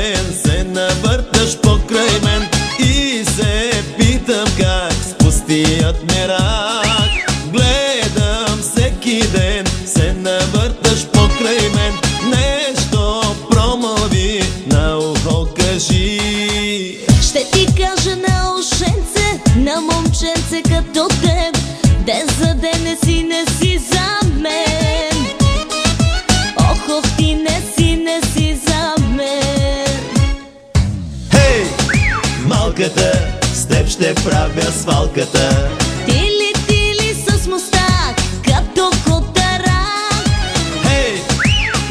ден се навърташ покрай мен и се питам как с пустият ми рак. Гледам всеки ден се навърташ покрай мен. Нещо промълви на ухо кажи. Ще ти кажа на ушенце, на момченце като теб, ден за ден не си за мен. Ох, ти не си за мен. Хей, малката, с теб ще правя свалката. Тили с мустак, като котарак. Хей,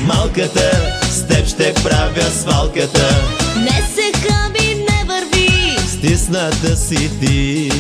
малката, с теб ще правя свалката. Не се хаби, не върви, стисната си ти.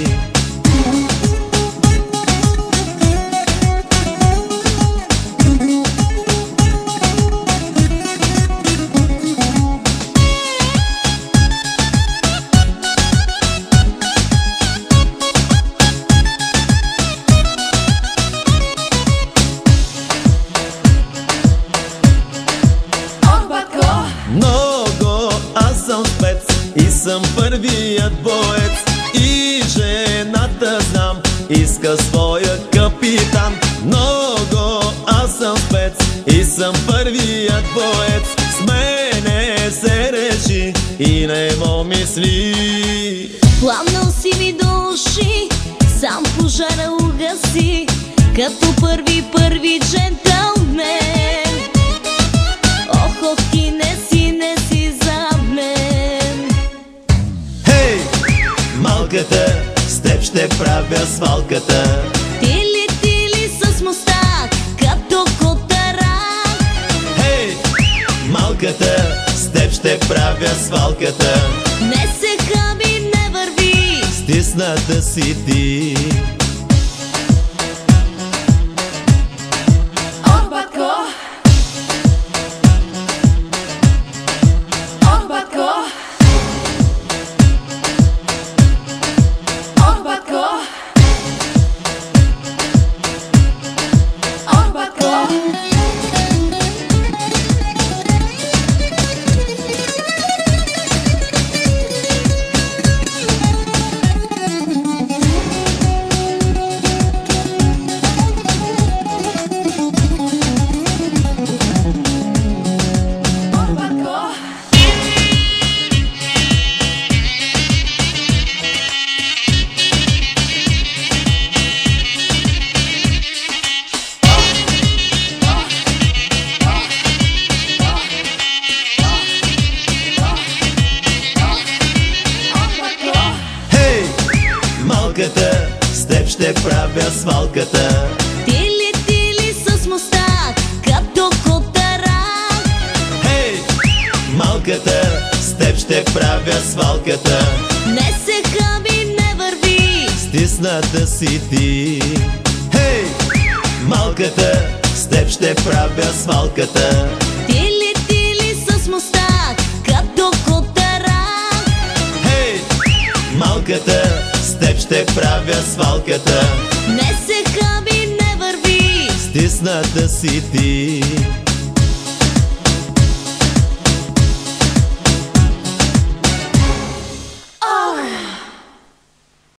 Много, аз съм спец и съм първият боец. И жената знам, иска своя капитан. Много, аз съм спец и съм първият боец. С мене се реши и не му мисли. пламнал си ми до уши, сам пожара угаси, като първи джентълмен. Ох, ти не си за мен. Хей, малката, с теб ще правя свалката. Тили с мустак, като котарак. Хей, малката, с теб ще правя свалката. Не се хаби, не върви, стисната си ти. Малката, с теб ще правя свалката. Тили с мустак, като котарак. Хей, малката, с теб ще правя свалката. Не се хаби, не върви, стисната си ти. Хей, малката, с теб ще правя свалката. Тили с мустак, като котарак. Хей, малката, с теб ще правя свалката. Не се хаби, не върви, стисната си ти.